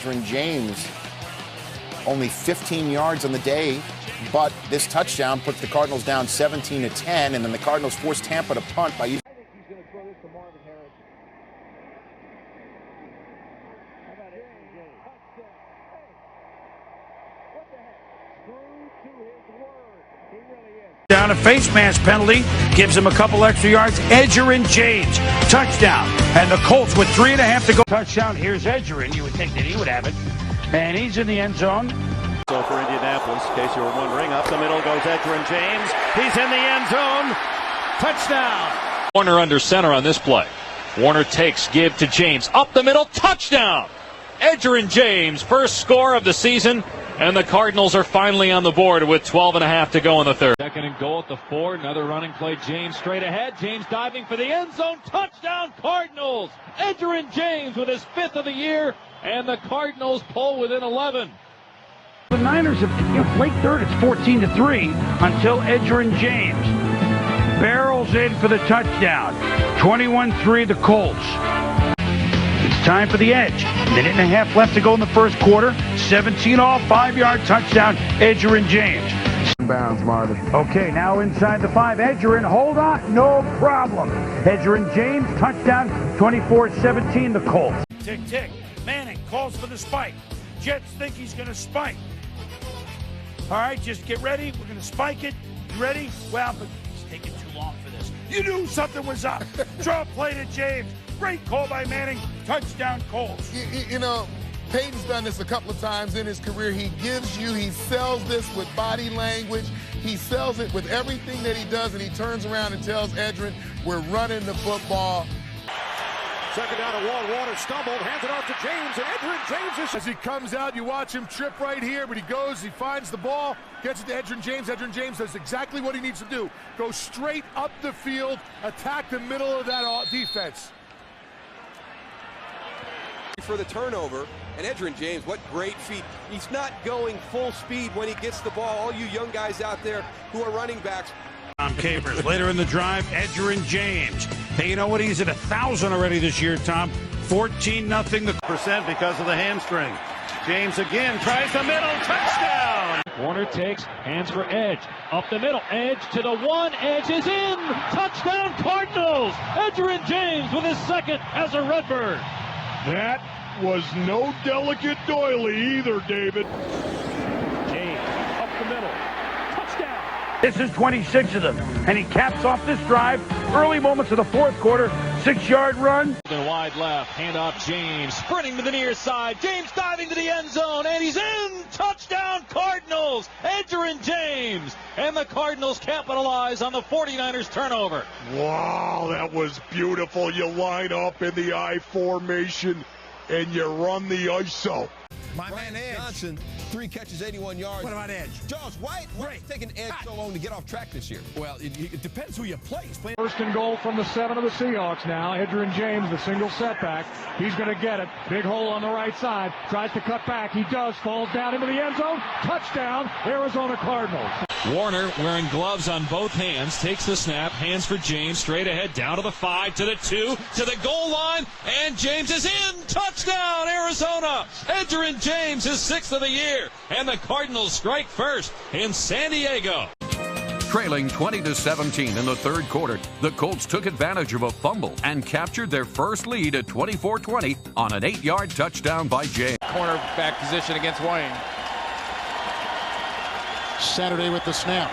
Edgerrin James, only 15 yards on the day, but this touchdown puts the Cardinals down 17-10, and then the Cardinals force Tampa to punt by using. I think he's going to throw this to Marvin Harris. How about Edgerrin? Touchdown. Hey, what the heck? True to his word. He really is. Down a face mask penalty, gives him a couple extra yards. Edgerrin James, touchdown. And the Colts with 3.5 to go. Touchdown, here's Edgerrin. You would think that he would have it. And he's in the end zone. So for Indianapolis, in case you were wondering, up the middle goes Edgerrin James. He's in the end zone. Touchdown. Warner under center on this play. Warner takes, give to James. Up the middle, touchdown. Edgerrin James, first score of the season. And the Cardinals are finally on the board with 12.5 to go in the third. Second and goal at the 4. Another running play. James straight ahead. James diving for the end zone. Touchdown Cardinals. Edgerrin James with his 5th of the year. And the Cardinals pull within 11. The Niners have late third. It's 14-3 until Edgerrin James barrels in for the touchdown. 21-3 the Colts. It's time for the edge. Minute and a half left to go in the first quarter. 17 off, 5-yard touchdown. Edgerrin James. Bounds, Marvin. Okay, now inside the 5. Edgerrin, hold on, no problem. Edgerrin James, touchdown. 24-17 the Colts. Tick, tick. Manning calls for the spike. Jets think he's going to spike. All right, just get ready. We're going to spike it. You ready? Well, but he's taking too long for this. You knew something was up. Draw play to James. Great call by Manning. Touchdown Colts. You know, Peyton's done this a couple of times in his career. He sells this with body language. He sells it with everything that he does, and he turns around and tells Edgerrin, we're running the football. Second down and 1. Warner stumbled, hands it off to James, and Edgerrin James is... As he comes out, you watch him trip right here, but he goes, he finds the ball, gets it to Edgerrin James. Edgerrin James does exactly what he needs to do. Go straight up the field, attack the middle of that defense. For the turnover, and Edgerrin James, what great feet. He's not going full speed when he gets the ball. All you young guys out there who are running backs. Tom Capers later in the drive. Edgerrin James. Hey, you know what? He's at 1,000 already this year, Tom. 14-0 the percent because of the hamstring. James again tries the middle. Touchdown. Warner takes, hands for Edge. Up the middle, Edge to the 1. Edge is in. Touchdown Cardinals. Edgerrin James with his 2nd as a Redbird. That was no delicate doily either, David. James up the middle. Touchdown. This is 26 of them, and he caps off this drive. Early moments of the fourth quarter, 6-yard run. Then wide left, hand off James, sprinting to the near side. James diving to the end zone, and he's in. Touchdown Cardinals. Edgerrin James, and the Cardinals capitalize on the 49ers turnover. Wow, that was beautiful. You line up in the I formation, and you run the ISO. My man Edge. Johnson, 3 catches, 81 yards. What about Edge? Josh, why is it taking Edge so long to get off track this year? Well, it depends who you play. First and goal from the 7 of the Seahawks now. Edgerrin James, the single setback. He's going to get it. Big hole on the right side. Tries to cut back. He does. Falls down into the end zone. Touchdown, Arizona Cardinals. Warner, wearing gloves on both hands, takes the snap, hands for James, straight ahead, down to the 5, to the 2, to the goal line, and James is in. Touchdown, Arizona. Edgerrin James, his 6th of the year, and the Cardinals strike first in San Diego. Trailing 20-17 in the third quarter, the Colts took advantage of a fumble and captured their first lead at 24-20 on an 8-yard touchdown by James. Cornerback position against Wayne. Saturday with the snap.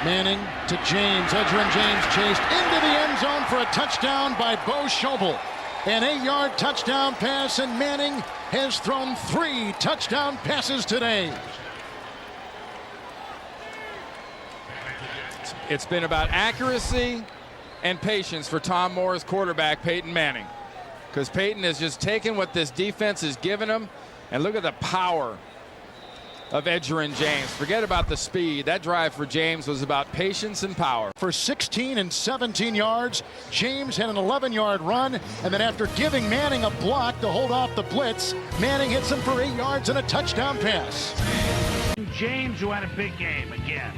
Manning to James. Edgerrin James chased into the end zone for a touchdown by Bo Schobel. An 8-yard touchdown pass, and Manning has thrown 3 touchdown passes today. It's been about accuracy and patience for Tom Moore's quarterback, Peyton Manning. Because Peyton has just taken what this defense has given him, and look at the power of Edgerrin James. Forget about the speed. That drive for James was about patience and power. For 16 and 17 yards, James had an 11-yard run, and then after giving Manning a block to hold off the blitz, Manning hits him for 8 yards and a touchdown pass. James, who had a big game again.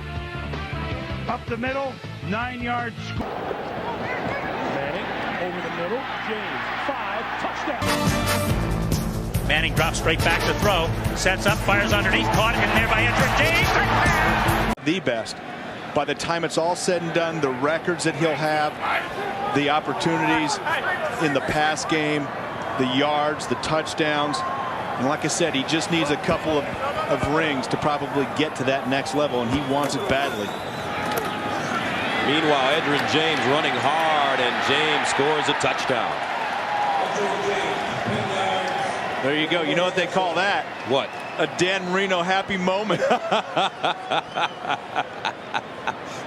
Up the middle, 9-yard score. Manning over the middle. James, 5, touchdown. Manning drops straight back to throw. Sets up, fires underneath. Caught in there by Edgerrin James. The best. By the time it's all said and done, the records that he'll have, the opportunities in the pass game, the yards, the touchdowns. And like I said, he just needs a couple of rings to probably get to that next level, and he wants it badly. Meanwhile, Edgerrin James running hard, and James scores a touchdown. There you go. You know what they call that? What? A Dan Marino happy moment.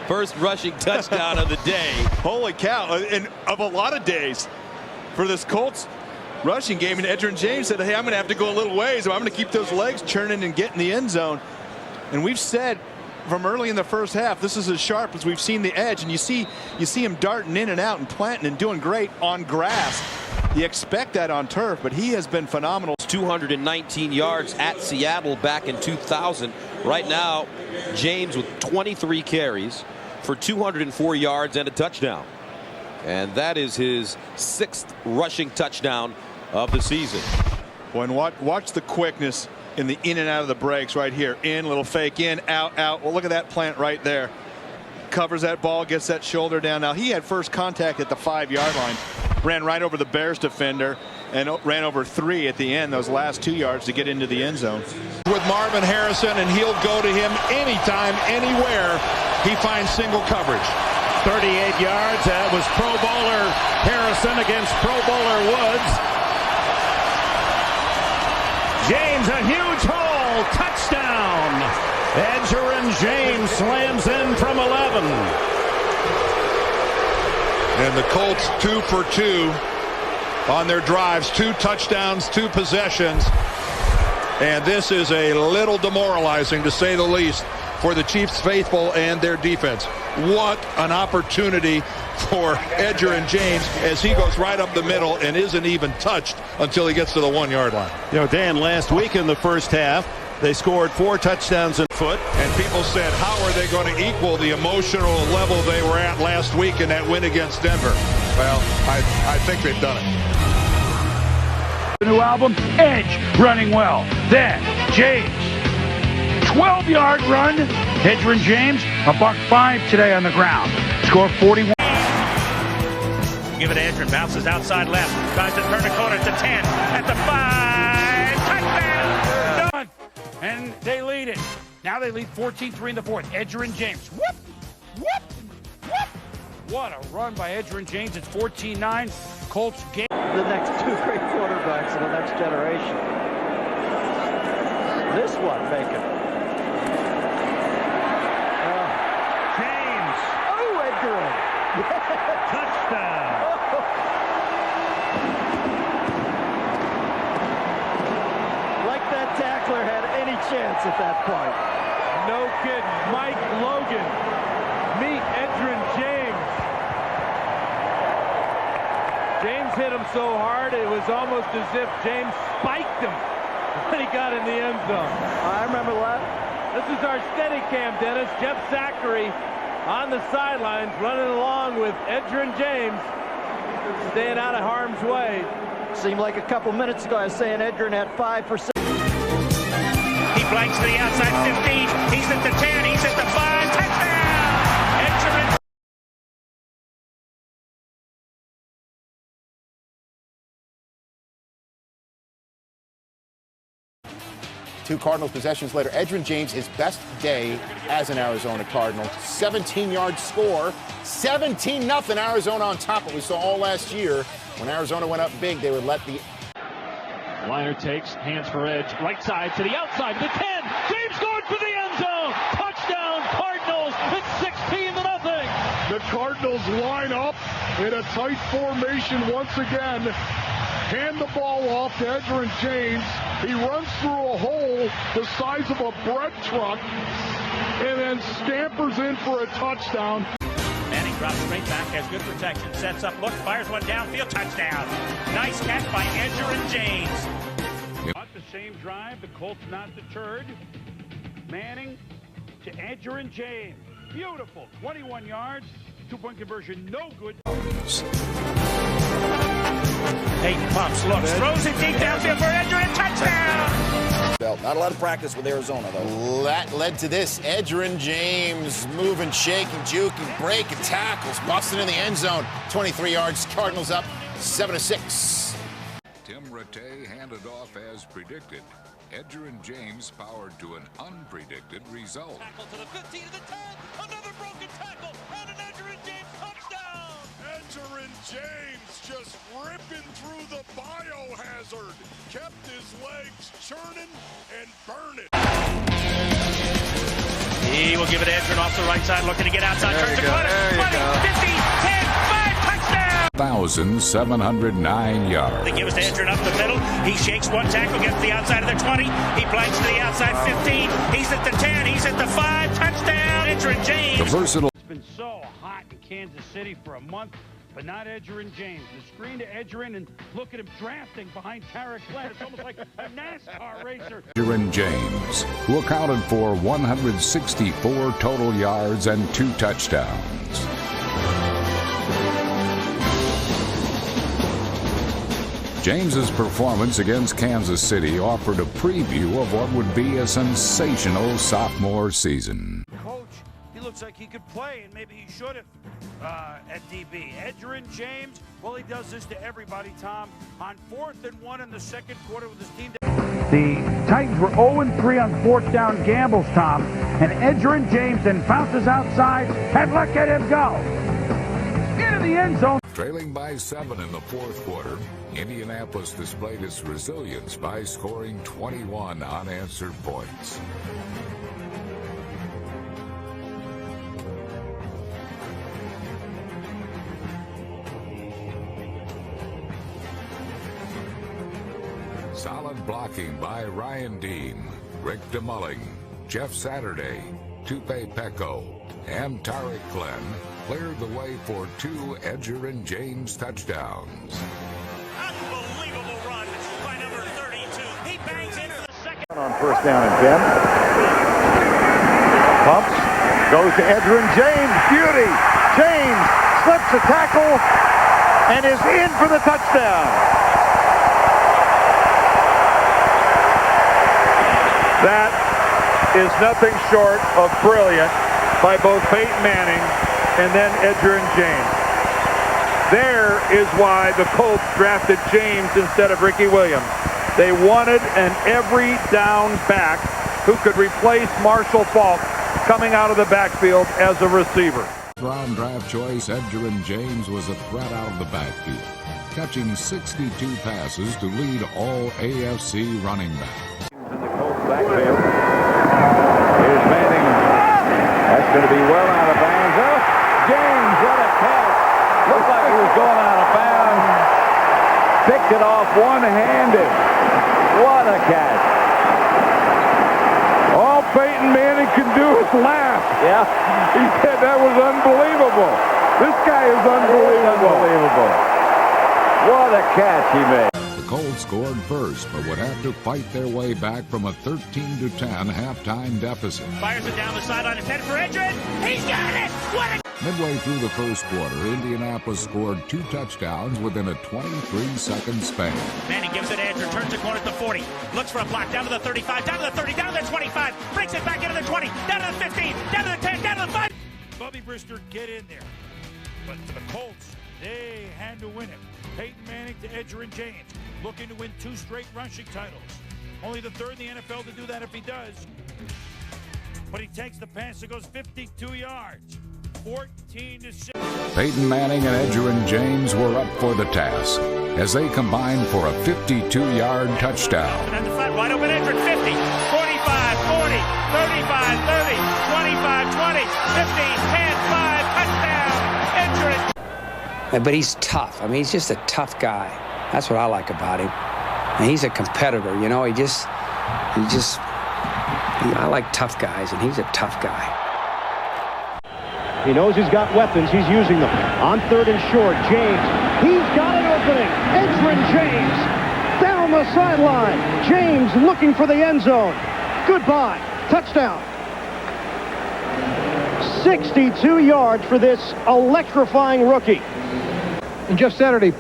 First rushing touchdown of the day. Holy cow. And of a lot of days for this Colts rushing game. And Edgerrin James said, hey, I'm going to have to go a little ways. So I'm going to keep those legs churning and get in the end zone. And we've said from early in the first half, this is as sharp as we've seen the edge. And you see him darting in and out and planting and doing great on grass. You expect that on turf, but he has been phenomenal. 219 yards at Seattle back in 2000. Right now, James with 23 carries for 204 yards and a touchdown. And that is his 6th rushing touchdown of the season. When watch the quickness in the in and out of the breaks right here. In, little fake in, out, out. Well, look at that plant right there. Covers that ball, gets that shoulder down. Now, he had first contact at the 5-yard line. Ran right over the Bears defender and ran over 3 at the end, those last 2 yards to get into the end zone. With Marvin Harrison, and he'll go to him anytime, anywhere he finds single coverage. 38 yards. That was Pro Bowler Harrison against Pro Bowler Woods. James, a huge hole. Touchdown. Edgerrin James slams in from 11. And the Colts 2 for 2 on their drives. 2 touchdowns, 2 possessions. And this is a little demoralizing, to say the least, for the Chiefs faithful and their defense. What an opportunity for Edgerrin James as he goes right up the middle and isn't even touched until he gets to the 1-yard line. You know, Dan, last week in the first half, they scored 4 touchdowns in foot. And people said, how are they going to equal the emotional level they were at last week in that win against Denver? Well, I think they've done it. The new album, Edge, running well. Then, James, 12-yard run. Edgerrin James, $105 today on the ground. Score 41. Give it to Edgerrin, bounces outside left. Tries to turn a corner to 10, at the 5. Touchdown! And they lead it. Now they lead 14-3 in the fourth. Edgerrin James. Whoop! Whoop! Whoop! What a run by Edgerrin James. It's 14-9. Colts game. The next 2 great quarterbacks of the next generation. This one, Bacon. James. Oh, Edgerrin. Touchdown. Like that tackler had any chance at that point. No kidding. Mike Logan. Meet Edgerrin James. James hit him so hard it was almost as if James spiked him when he got in the end zone. I remember that. This is our steady cam, Dennis. Jeff Zachary on the sidelines running along with Edgerrin James, staying out of harm's way. Seemed like a couple minutes ago I was saying Edgerrin had 5 for 6. He blanks to the outside 15. He's at the 10. He's at the 5. Touchdown! Edgerrin. 2 Cardinals possessions later. Edgerrin James, his best day as an Arizona Cardinal. 17-yard score. 17-0 Arizona on top. What we saw all last year. When Arizona went up big, they would let the... Liner takes, hands for Edge, right side to the outside, to the 10. James going for the end zone. Touchdown, Cardinals. It's 16-0. The Cardinals line up in a tight formation once again. Hand the ball off to Edgerrin James. He runs through a hole the size of a bread truck and then scampers in for a touchdown. Manning drops straight back, has good protection, sets up, looks, fires one downfield, touchdown. Nice catch by Edgerrin James. Not the same drive, the Colts not deterred. Manning to Edgerrin James. Beautiful, 21 yards, 2-point conversion, no good. Peyton pumps, looks, throws it deep downfield for Edgerrin, touchdown! Not a lot of practice with Arizona, though. That led to this. Edgerrin James moving, shaking, juking, breaking, tackles, busting in the end zone. 23 yards, Cardinals up 7-6. Tim Rattay handed off as predicted. Edgerrin James powered to an unpredicted result. Tackle to the 15 to the 10. Another broken tackle and an Edgerrin James touchdown. Edgerrin James just ripping through the biohazard. Kept his legs churning and burning. He will give it to Edgerrin off the right side, looking to get outside. Turns the corner. 20, 50, 10, 5, touchdown! 1,709 yards. They give us to Edgerrin up the middle. He shakes one tackle, gets to the outside of the 20. He blanks to the outside 15. He's at the 10. He's at the 5. Touchdown, Edgerrin James. The versatile. It's been so hot in Kansas City for a month, but not Edgerrin James. The screen to Edgerrin, and look at him drafting behind Tarek Glenn. It's almost like a NASCAR racer. Edgerrin James, who accounted for 164 total yards and 2 touchdowns. James's performance against Kansas City offered a preview of what would be a sensational sophomore season. Coach, he looks like he could play, and maybe he should have at DB. Edgerrin James, well, he does this to everybody, Tom. On 4th and 1 in the second quarter with his team. The Titans were 0-3 on 4th down gambles, Tom, and Edgerrin James then bounces outside and let him go. Into the end zone. Trailing by 7 in the 4th quarter, Indianapolis displayed its resilience by scoring 21 unanswered points. Solid blocking by Ryan Dean, Rick DeMulling, Jeff Saturday, Tupe Peko, and Tarek Glenn cleared the way for 2 Edgerrin James touchdowns. Unbelievable run by number 32. He bangs in for the second. On 1st down and 10. Pumps, goes to Edgerrin James. Beauty. James slips a tackle and is in for the touchdown. That is nothing short of brilliant by both Peyton Manning and then Edgerrin James. There is why the Colts drafted James instead of Ricky Williams. They wanted an every down back who could replace Marshall Faulk coming out of the backfield as a receiver. Round draft choice Edgerrin James was a threat out of the backfield, catching 62 passes to lead all AFC running backs. In the Colts backfield. Here's Manning. That's going to be well out of bounds. Oh, James, what a catch. Looked like he was going out of bounds. Picked it off one-handed. What a catch. All Peyton Manning can do is laugh. Yeah. He said that was unbelievable. This guy is unbelievable. What a catch he made. The Colts scored first, but would have to fight their way back from a 13-10 halftime deficit. Fires it down the sideline. It's headed for Edgerrin. He's got it. What a... Midway through the first quarter, Indianapolis scored 2 touchdowns within a 23-second span. Manning gives it to Edgerrin, turns the corner at the 40, looks for a block, down to the 35, down to the 30, down to the 25, brings it back into the 20, down to the 15, down to the 10, down to the 5. Bubby Brister get in there. But for the Colts, they had to win it. Peyton Manning to Edgerrin James, looking to win 2 straight rushing titles. Only the 3rd in the NFL to do that if he does. But he takes the pass that goes 52 yards. 14-6. Peyton Manning and Edgerrin James were up for the task as they combined for a 52-yard touchdown. And the flat wide open Edgerrin, 50, 45, 40, 35, 30, 25, 20, 15, 10, 5, touchdown, Edgerrin. But he's tough. I mean, he's just a tough guy. That's what I like about him. And he's a competitor, you know. I like tough guys, and he's a tough guy. He knows he's got weapons. He's using them. On 3rd and short, James. He's got an opening. Edgerrin James down the sideline. James looking for the end zone. Goodbye. Touchdown. 62 yards for this electrifying rookie. And Jeff Saturday